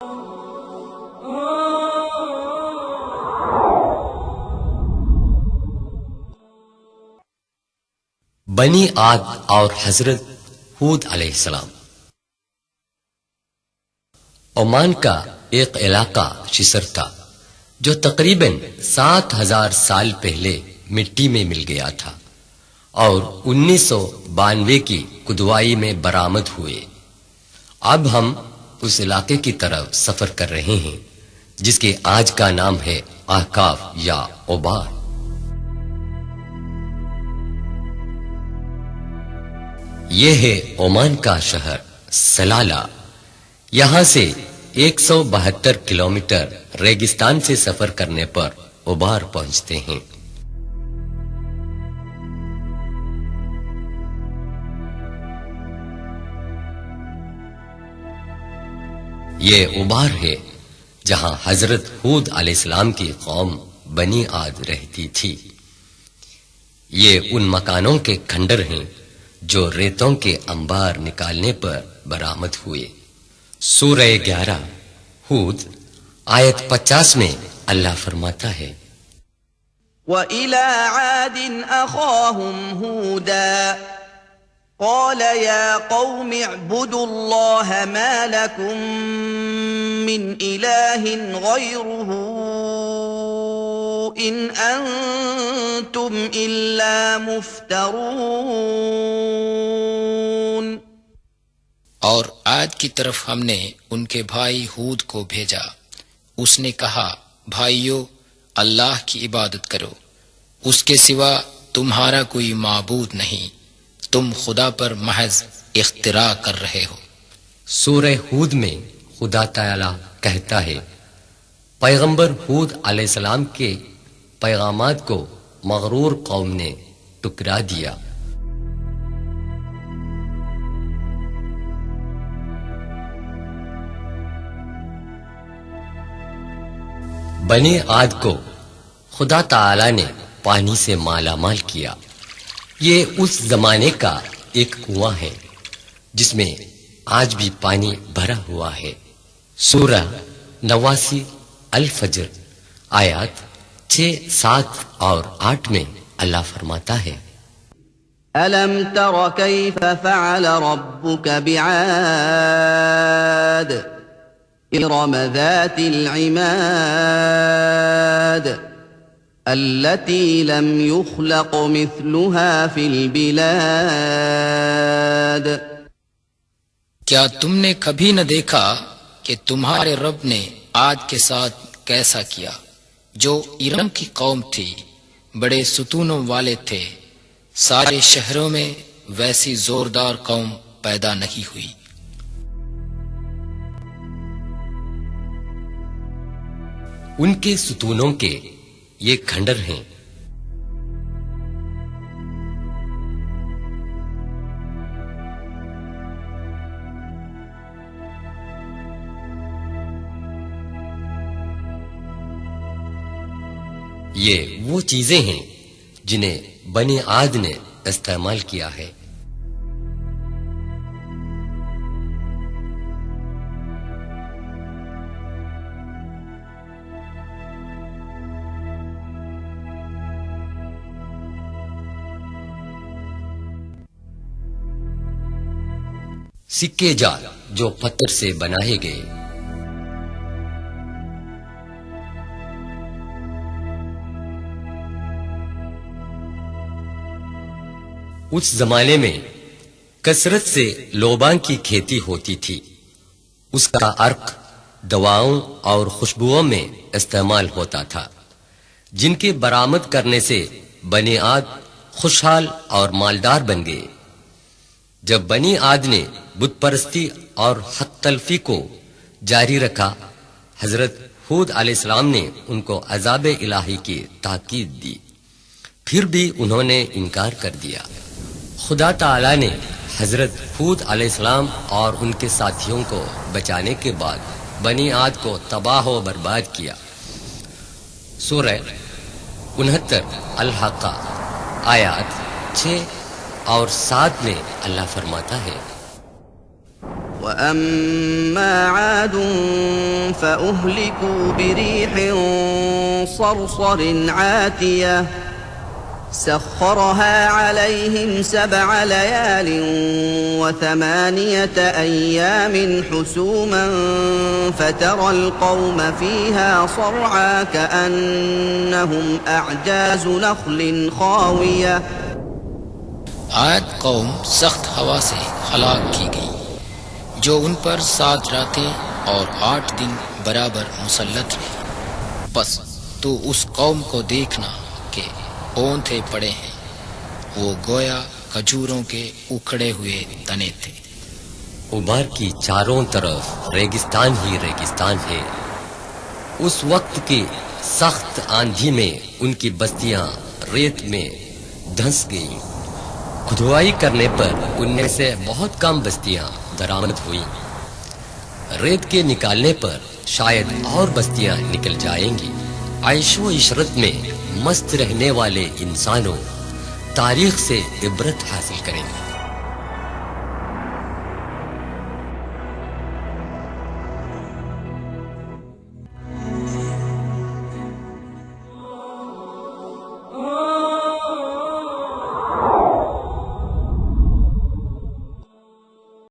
بنی عاد اور حضرت ہود علیہ السلام۔ عمان کا ایک علاقہ شسر تھا جو تقریباً 7000 سال پہلے مٹی میں مل گیا تھا اور 1992 کی کدوائی میں برآمد ہوئے۔ اب ہم اس علاقے کی طرف سفر کر رہے ہیں جس کے آج کا نام ہے احقاف یا اوبار۔ یہ ہے عمان کا شہر سلالہ۔ یہاں سے 172 کلومیٹر ریگستان سے سفر کرنے پر اوبار پہنچتے ہیں۔ یہ اوبار ہے جہاں حضرت ہود علیہ السلام کی قوم بنی عاد رہتی تھی۔ یہ ان مکانوں کے کھنڈر ہیں جو ریتوں کے انبار نکالنے پر برآمد ہوئے۔ سورہ 11 ہود آیت 50 میں اللہ فرماتا ہے، وَإِلَىٰ عَادٍ أَخَاهُمْ هُودًا قَالَ يَا قَوْمِ اعْبُدُوا اللَّهَ مَا لَكُم مِّنْ إِلَٰهٍ غَيْرُهُ إِنْ أَنتُمْ إِلَّا مُفْتَرُونَ۔ اور عاد کی طرف ہم نے ان کے بھائی ہود کو بھیجا۔ اس نے کہا، بھائیو، اللہ کی عبادت کرو، اس کے سوا تمہارا کوئی معبود نہیں، تم خدا پر محض اختراع کر رہے ہو۔ سورہ ہود میں خدا تعالی کہتا ہے، پیغمبر ہود علیہ السلام کے پیغامات کو مغرور قوم نے ٹکرا دیا۔ بنی عاد کو خدا تعالی نے پانی سے مالا مال کیا۔ یہ اس زمانے کا ایک کنواں ہے جس میں آج بھی پانی بھرا ہوا ہے۔ سورہ 89 الفجر آیات 6، 7 اور 8 میں اللہ فرماتا ہے، أَلَمْ تَرَ كَيْفَ فَعَلَ رَبُّكَ بِعَادٍ إِرَمَ ذَاتِ الْعِمَادِ الَّتِي لَمْ يُخْلَقْ مِثْلُهَا فِي الْبِلَادِ۔ کیا تم نے کبھی نہ دیکھا کہ تمہارے رب نے عاد کے ساتھ کیسا کیا، جو ارم کی قوم تھی، بڑے ستونوں والے تھے، سارے شہروں میں ویسی زوردار قوم پیدا نہیں ہوئی۔ ان کے ستونوں کے یہ کھنڈر ہیں۔ یہ وہ چیزیں ہیں جنہیں بنی عاد نے استعمال کیا ہے۔ سکے جال جو پتھر سے بنائے گئے۔ اس زمانے میں کثرت سے لوبان کی کھیتی ہوتی تھی۔ اس کا عرق دواؤں اور خوشبوؤں میں استعمال ہوتا تھا، جن کے برآمد کرنے سے بنی عاد خوشحال اور مالدار بن گئے۔ جب بنی عاد نے بت پرستی اور حق تلفی کو جاری رکھا، حضرت ہود علیہ السلام نے ان کو عذاب الہی کی تاکید دی، پھر بھی انہوں نے انکار کر دیا۔ خدا تعالی نے حضرت ہود علیہ السلام اور ان کے ساتھیوں کو بچانے کے بعد بنی عاد کو تباہ و برباد کیا۔ سورہ 69 الحاقہ آیات 6 اور 7 میں اللہ فرماتا ہے، وأما عاد فأهلكوا بريح صرصر عاتية سخرها عليهم 7 ليال و8 أيام حسوما فترى القوم فيها صرعا كأنهم أعجاز نخل خاوية. عاد قوم سخت ہوا سے ہلاک کی گئی جو ان پر 7 راتیں اور 8 دن برابر مسلط رہے. بس تو اس قوم کو دیکھنا کہ اونتھے پڑے ہیں، وہ گویا کھجوروں کے اکھڑے ہوئے تنے تھے. عمر کی چاروں طرف ریگستان ہی ریگستان ہے. اس وقت کی سخت آندھی میں ان کی بستیاں ریت میں دھنس گئیں. کھدوائی کرنے پر ان میں سے بہت کم بستیاں درآمد ہوئیں. ریت کے نکالنے پر شاید اور بستیاں نکل جائیں گی. عیش و عشرت میں مست رہنے والے انسانوں تاریخ سے عبرت حاصل کریں گے.